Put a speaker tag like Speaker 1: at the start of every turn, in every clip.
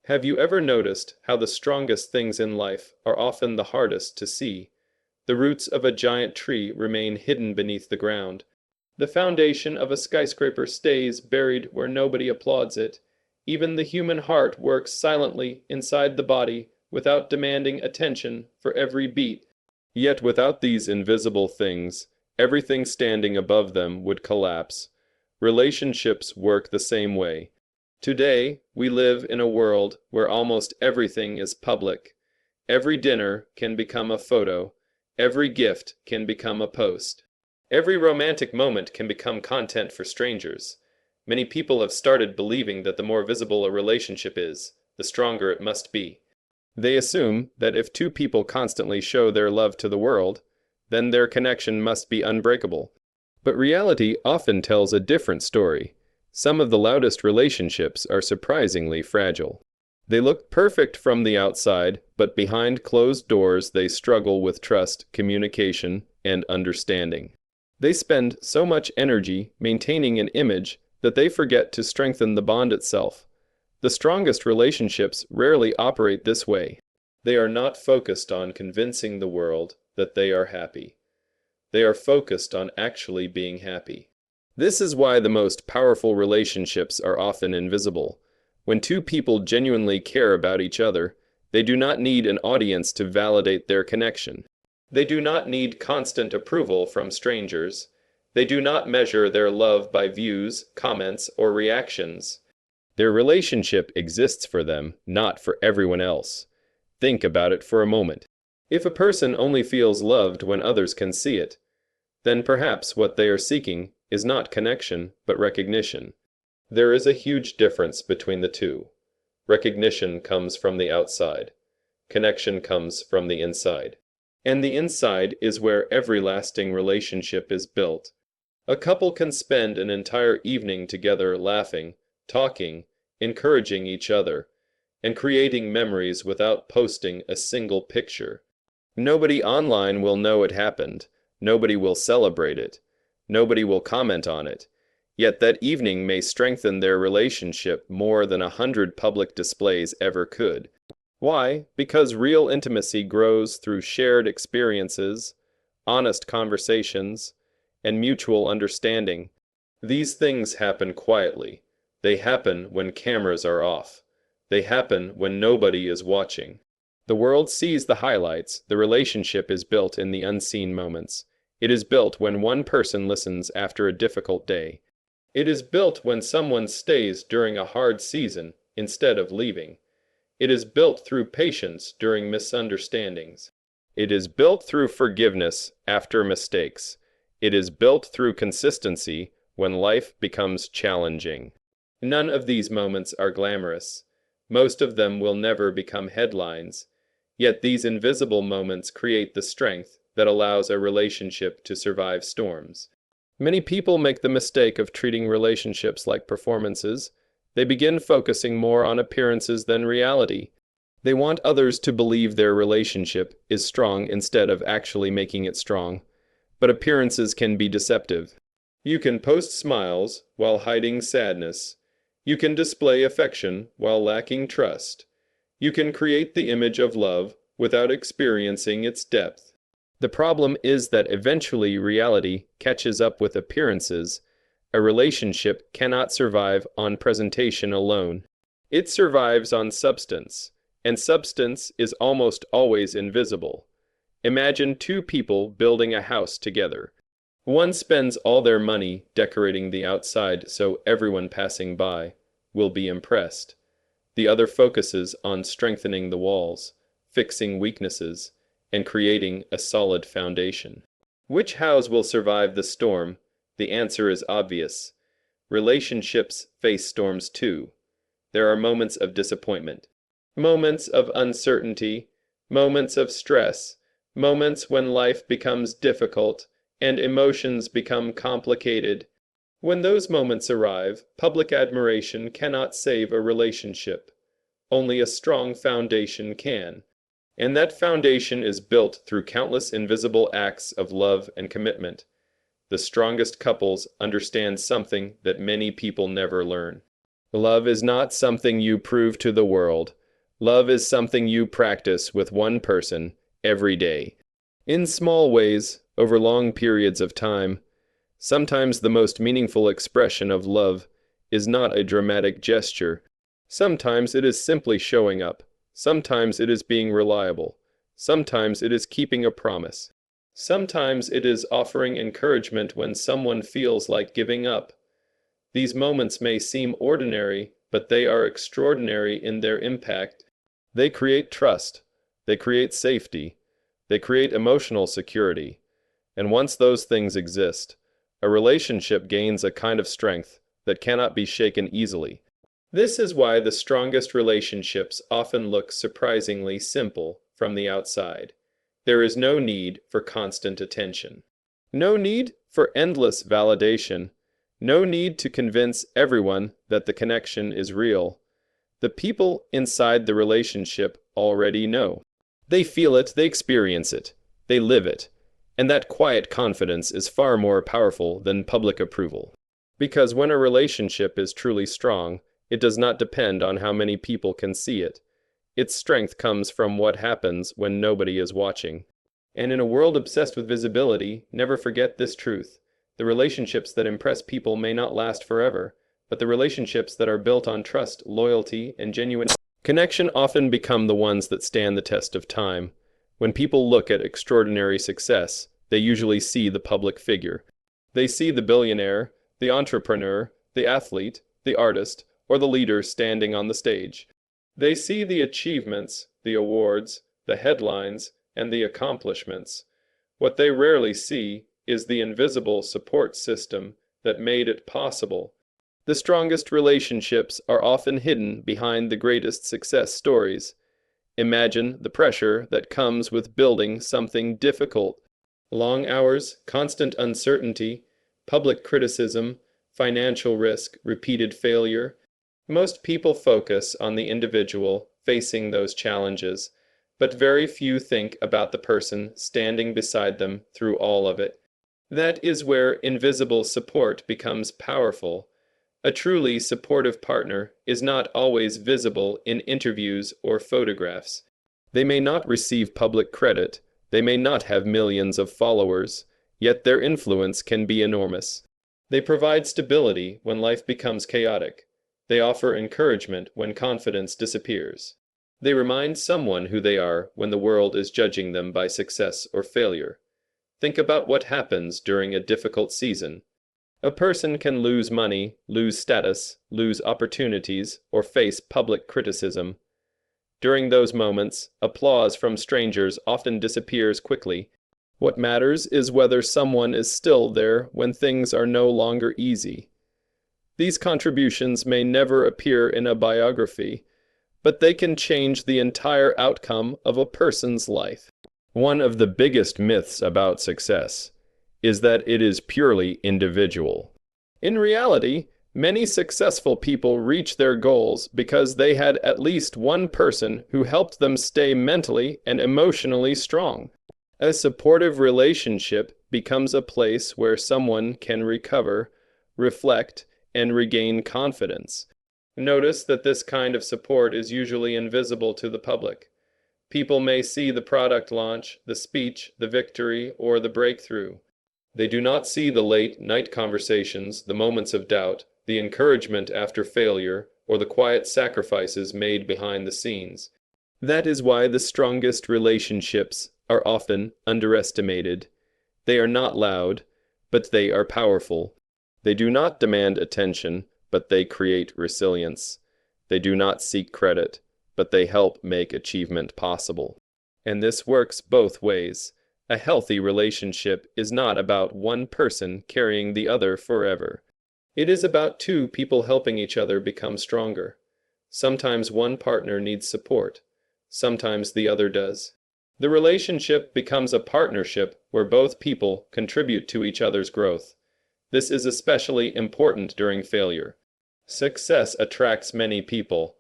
Speaker 1: Have you ever noticed how the strongest things in life are often the hardest to see? The roots of a giant tree remain hidden beneath the ground. The foundation of a skyscraper stays buried where nobody applauds it. Even the human heart works silently inside the body without demanding attention for every beat. Yet without these invisible things, everything standing above them would collapse. Relationships work the same way. Today, we live in a world where almost everything is public. Every dinner can become a photo. Every gift can become a post. Every romantic moment can become content for strangers. Many people have started believing that the more visible a relationship is, the stronger it must be. They assume that if two people constantly show their love to the world, then their connection must be unbreakable. But reality often tells a different story. Some of the loudest relationships are surprisingly fragile. They look perfect from the outside, but behind closed doors they struggle with trust, communication, and understanding. They spend so much energy maintaining an image that they forget to strengthen the bond itself. The strongest relationships rarely operate this way. They are not focused on convincing the world that they are happy. They are focused on actually being happy. This is why the most powerful relationships are often invisible. When two people genuinely care about each other, they do not need an audience to validate their connection. They do not need constant approval from strangers. They do not measure their love by views, comments, or reactions. Their relationship exists for them, not for everyone else. Think about it for a moment. If a person only feels loved when others can see it, then perhaps what they are seeking is not connection, but recognition. There is a huge difference between the two. Recognition comes from the outside. Connection comes from the inside. And the inside is where every lasting relationship is built. A couple can spend an entire evening together laughing, talking, encouraging each other, and creating memories without posting a single picture. Nobody online will know it happened. Nobody will celebrate it. Nobody will comment on it. Yet that evening may strengthen their relationship more than 100 public displays ever could. Why? Because real intimacy grows through shared experiences, honest conversations, and mutual understanding. These things happen quietly. They happen when cameras are off. They happen when nobody is watching. The world sees the highlights. The relationship is built in the unseen moments. It is built when one person listens after a difficult day. It is built when someone stays during a hard season instead of leaving. It is built through patience during misunderstandings. It is built through forgiveness after mistakes. It is built through consistency when life becomes challenging. None of these moments are glamorous. Most of them will never become headlines. Yet these invisible moments create the strength that allows a relationship to survive storms. Many people make the mistake of treating relationships like performances. They begin focusing more on appearances than reality. They want others to believe their relationship is strong instead of actually making it strong. But appearances can be deceptive. You can post smiles while hiding sadness. You can display affection while lacking trust. You can create the image of love without experiencing its depth. The problem is that eventually reality catches up with appearances. A relationship cannot survive on presentation alone. It survives on substance, and substance is almost always invisible. Imagine two people building a house together. One spends all their money decorating the outside so everyone passing by will be impressed. The other focuses on strengthening the walls, fixing weaknesses, and creating a solid foundation. Which house will survive the storm? The answer is obvious. Relationships face storms too. There are moments of disappointment, moments of uncertainty, moments of stress, moments when life becomes difficult and emotions become complicated. When those moments arrive, public admiration cannot save a relationship. Only a strong foundation can. And that foundation is built through countless invisible acts of love and commitment. The strongest couples understand something that many people never learn. Love is not something you prove to the world. Love is something you practice with one person every day. In small ways, over long periods of time. Sometimes the most meaningful expression of love is not a dramatic gesture. Sometimes it is simply showing up. Sometimes it is being reliable. Sometimes it is keeping a promise. Sometimes it is offering encouragement when someone feels like giving up. These moments may seem ordinary, but they are extraordinary in their impact. They create trust. They create safety. They create emotional security. And once those things exist, a relationship gains a kind of strength that cannot be shaken easily. This is why the strongest relationships often look surprisingly simple from the outside. There is no need for constant attention. No need for endless validation. No need to convince everyone that the connection is real. The people inside the relationship already know. They feel it, they experience it, they live it. And that quiet confidence is far more powerful than public approval. Because when a relationship is truly strong, it does not depend on how many people can see it. Its strength comes from what happens when nobody is watching. And in a world obsessed with visibility, never forget this truth. The relationships that impress people may not last forever, but the relationships that are built on trust, loyalty, and genuine connection often become the ones that stand the test of time. When people look at extraordinary success, they usually see the public figure. They see the billionaire, the entrepreneur, the athlete, the artist, or the leader standing on the stage. They see the achievements, the awards, the headlines, and the accomplishments. What they rarely see is the invisible support system that made it possible. The strongest relationships are often hidden behind the greatest success stories. Imagine the pressure that comes with building something difficult. Long hours, constant uncertainty, public criticism, financial risk, repeated failure. Most people focus on the individual facing those challenges, but very few think about the person standing beside them through all of it. That is where invisible support becomes powerful. A truly supportive partner is not always visible in interviews or photographs. They may not receive public credit, they may not have millions of followers, yet their influence can be enormous. They provide stability when life becomes chaotic. They offer encouragement when confidence disappears. They remind someone who they are when the world is judging them by success or failure. Think about what happens during a difficult season. A person can lose money, lose status, lose opportunities, or face public criticism. During those moments, applause from strangers often disappears quickly. What matters is whether someone is still there when things are no longer easy. These contributions may never appear in a biography, but they can change the entire outcome of a person's life. One of the biggest myths about success is that it is purely individual. In reality, many successful people reach their goals because they had at least one person who helped them stay mentally and emotionally strong. A supportive relationship becomes a place where someone can recover, reflect, and regain confidence. Notice that this kind of support is usually invisible to the public. People may see the product launch, the speech, the victory, or the breakthrough. They do not see the late-night conversations, the moments of doubt, the encouragement after failure, or the quiet sacrifices made behind the scenes. That is why the strongest relationships are often underestimated. They are not loud, but they are powerful. They do not demand attention, but they create resilience. They do not seek credit, but they help make achievement possible. And this works both ways. A healthy relationship is not about one person carrying the other forever. It is about two people helping each other become stronger. Sometimes one partner needs support. Sometimes the other does. The relationship becomes a partnership where both people contribute to each other's growth. This is especially important during failure. Success attracts many people.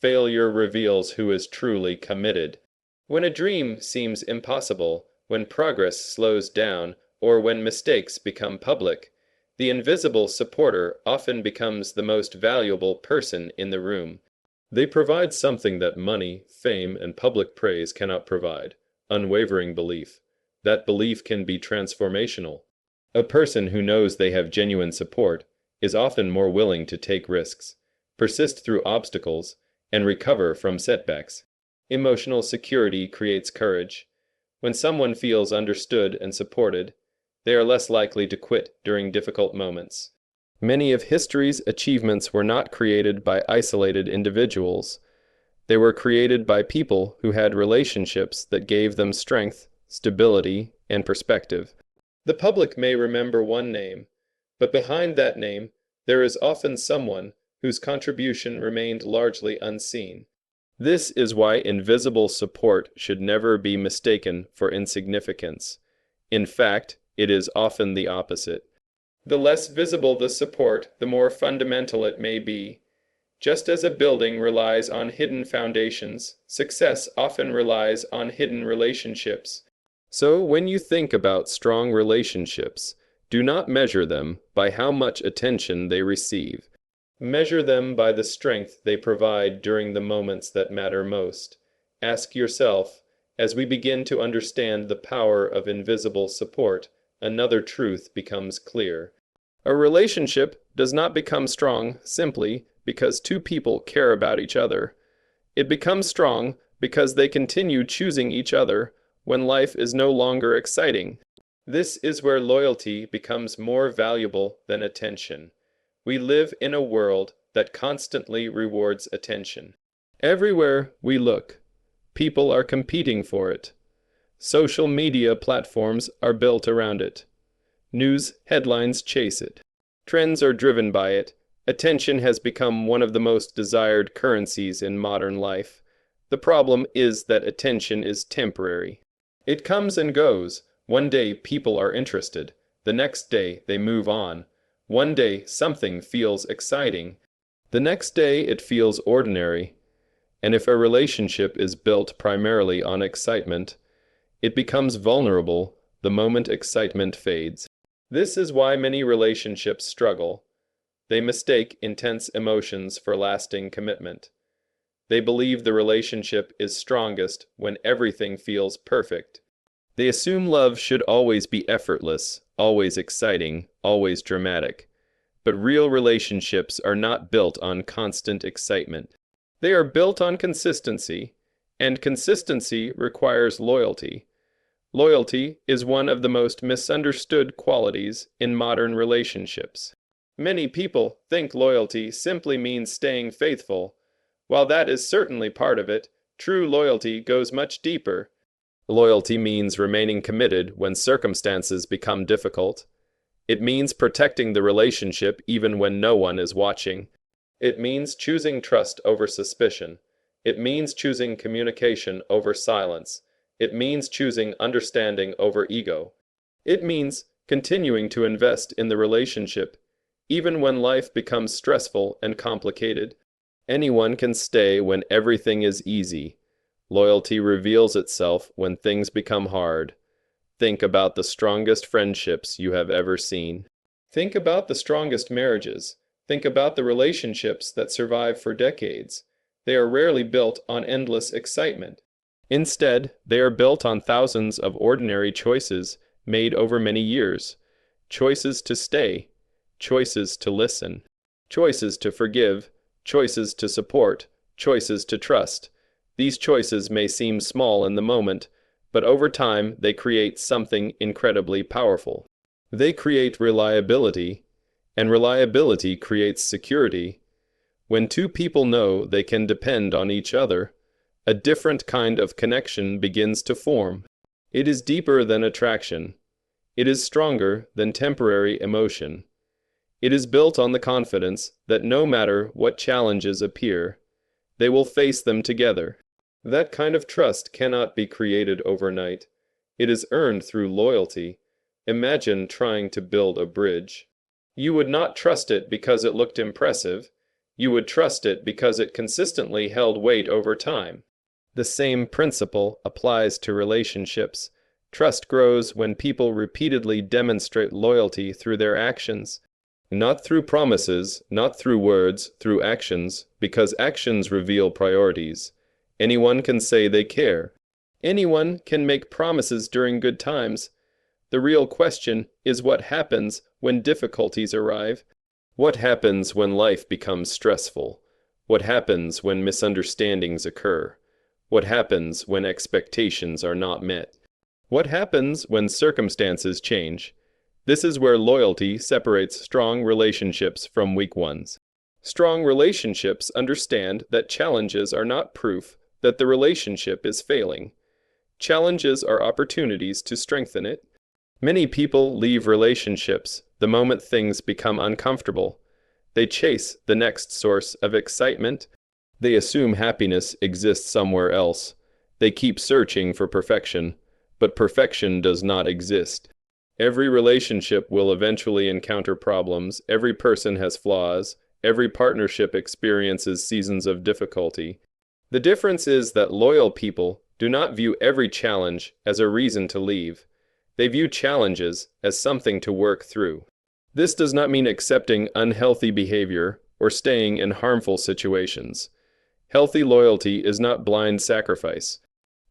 Speaker 1: Failure reveals who is truly committed. When a dream seems impossible, when progress slows down, or when mistakes become public, The invisible supporter often becomes the most valuable person in the room. They provide something that money, fame, and public praise cannot provide: unwavering belief. That belief can be transformational. A person who knows they have genuine support is often more willing to take risks, persist through obstacles, and recover from setbacks. Emotional security creates courage. When someone feels understood and supported, they are less likely to quit during difficult moments. Many of history's achievements were not created by isolated individuals. They were created by people who had relationships that gave them strength, stability, and perspective. The public may remember one name, but behind that name, there is often someone whose contribution remained largely unseen. This is why invisible support should never be mistaken for insignificance. In fact, it is often the opposite. The less visible the support, the more fundamental it may be. Just as a building relies on hidden foundations, success often relies on hidden relationships. So when you think about strong relationships, do not measure them by how much attention they receive. Measure them by the strength they provide during the moments that matter most. Ask yourself, as we begin to understand the power of invisible support, another truth becomes clear. A relationship does not become strong simply because two people care about each other. It becomes strong because they continue choosing each other when life is no longer exciting. This is where loyalty becomes more valuable than attention. We live in a world that constantly rewards attention. Everywhere we look, people are competing for it. Social media platforms are built around it. News headlines chase it. Trends are driven by it. Attention has become one of the most desired currencies in modern life. The problem is that attention is temporary. It comes and goes. One day people are interested. The next day they move on. One day something feels exciting. The next day it feels ordinary. And if a relationship is built primarily on excitement, it becomes vulnerable the moment excitement fades. This is why many relationships struggle. They mistake intense emotions for lasting commitment. They believe the relationship is strongest when everything feels perfect. They assume love should always be effortless, always exciting, always dramatic. But real relationships are not built on constant excitement. They are built on consistency, and consistency requires loyalty. Loyalty is one of the most misunderstood qualities in modern relationships. Many people think loyalty simply means staying faithful. While that is certainly part of it, true loyalty goes much deeper. Loyalty means remaining committed when circumstances become difficult. It means protecting the relationship even when no one is watching. It means choosing trust over suspicion. It means choosing communication over silence. It means choosing understanding over ego. It means continuing to invest in the relationship, even when life becomes stressful and complicated. Anyone can stay when everything is easy. Loyalty reveals itself when things become hard. Think about the strongest friendships you have ever seen. Think about the strongest marriages. Think about the relationships that survive for decades. They are rarely built on endless excitement. Instead, they are built on thousands of ordinary choices made over many years. Choices to stay, choices to listen, choices to forgive, choices to support, choices to trust. These choices may seem small in the moment, but over time they create something incredibly powerful. They create reliability, and reliability creates security. When two people know they can depend on each other, a different kind of connection begins to form. It is deeper than attraction. It is stronger than temporary emotion. It is built on the confidence that no matter what challenges appear, they will face them together. That kind of trust cannot be created overnight. It is earned through loyalty. Imagine trying to build a bridge. You would not trust it because it looked impressive. You would trust it because it consistently held weight over time. The same principle applies to relationships. Trust grows when people repeatedly demonstrate loyalty through their actions. Not through promises, not through words, through actions, because actions reveal priorities. Anyone can say they care. Anyone can make promises during good times. The real question is what happens when difficulties arrive. What happens when life becomes stressful? What happens when misunderstandings occur? What happens when expectations are not met? What happens when circumstances change? This is where loyalty separates strong relationships from weak ones. Strong relationships understand that challenges are not proof that the relationship is failing. Challenges are opportunities to strengthen it. Many people leave relationships the moment things become uncomfortable. They chase the next source of excitement. They assume happiness exists somewhere else. They keep searching for perfection, but perfection does not exist. Every relationship will eventually encounter problems. Every person has flaws. Every partnership experiences seasons of difficulty. The difference is that loyal people do not view every challenge as a reason to leave. They view challenges as something to work through. This does not mean accepting unhealthy behavior or staying in harmful situations. Healthy loyalty is not blind sacrifice.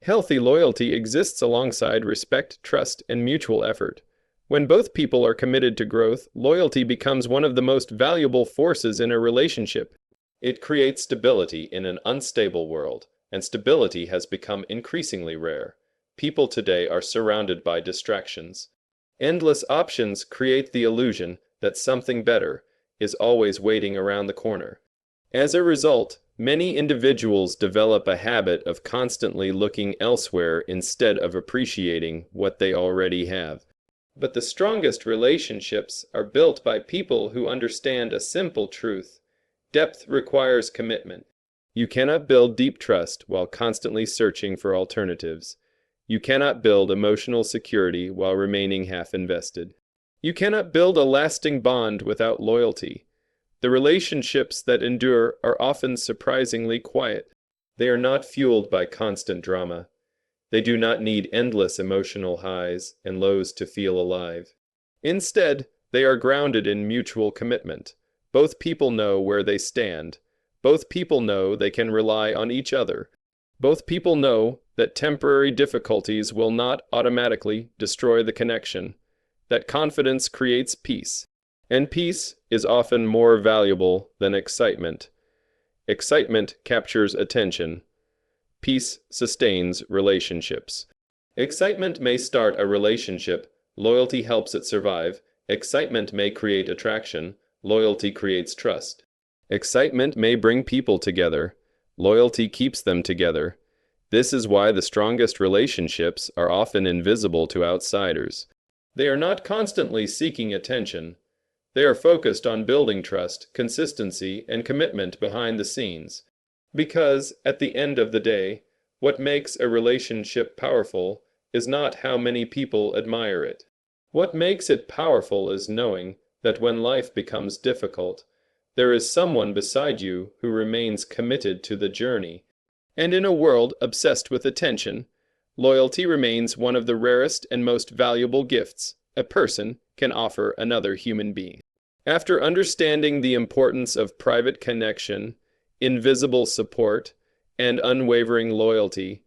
Speaker 1: Healthy loyalty exists alongside respect, trust, and mutual effort. When both people are committed to growth, loyalty becomes one of the most valuable forces in a relationship. It creates stability in an unstable world, and stability has become increasingly rare. People today are surrounded by distractions. Endless options create the illusion that something better is always waiting around the corner. As a result, many individuals develop a habit of constantly looking elsewhere instead of appreciating what they already have. But the strongest relationships are built by people who understand a simple truth. Depth requires commitment. You cannot build deep trust while constantly searching for alternatives. You cannot build emotional security while remaining half invested. You cannot build a lasting bond without loyalty. The relationships that endure are often surprisingly quiet. They are not fueled by constant drama. They do not need endless emotional highs and lows to feel alive. Instead, they are grounded in mutual commitment. Both people know where they stand. Both people know they can rely on each other. Both people know that temporary difficulties will not automatically destroy the connection, that confidence creates peace, and peace is often more valuable than excitement. Excitement captures attention. Peace sustains relationships. Excitement may start a relationship. Loyalty helps it survive. Excitement may create attraction. Loyalty creates trust. Excitement may bring people together. Loyalty keeps them together. This is why the strongest relationships are often invisible to outsiders. They are not constantly seeking attention. They are focused on building trust, consistency, and commitment behind the scenes. Because, at the end of the day, what makes a relationship powerful is not how many people admire it. What makes it powerful is knowing that when life becomes difficult, there is someone beside you who remains committed to the journey. And in a world obsessed with attention, loyalty remains one of the rarest and most valuable gifts a person can offer another human being. After understanding the importance of private connection, invisible support, and unwavering loyalty,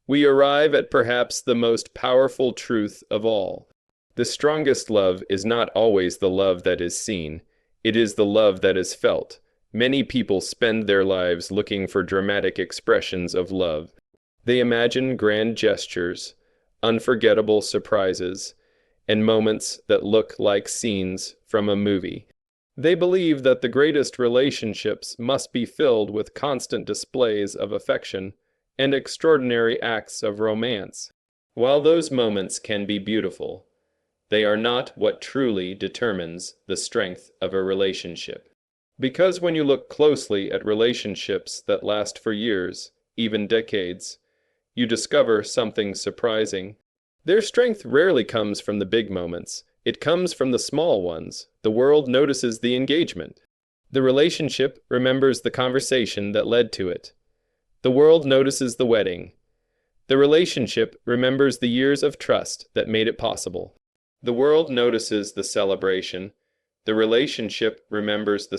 Speaker 1: we arrive at perhaps the most powerful truth of all. The strongest love is not always the love that is seen. It is the love that is felt. Many people spend their lives looking for dramatic expressions of love. They imagine grand gestures, unforgettable surprises, and moments that look like scenes from a movie. They believe that the greatest relationships must be filled with constant displays of affection and extraordinary acts of romance. While those moments can be beautiful, they are not what truly determines the strength of a relationship. Because when you look closely at relationships that last for years, even decades, you discover something surprising. Their strength rarely comes from the big moments. It comes from the small ones. The world notices the engagement. The relationship remembers the conversation that led to it. The world notices the wedding. The relationship remembers the years of trust that made it possible. The world notices the celebration. The relationship remembers the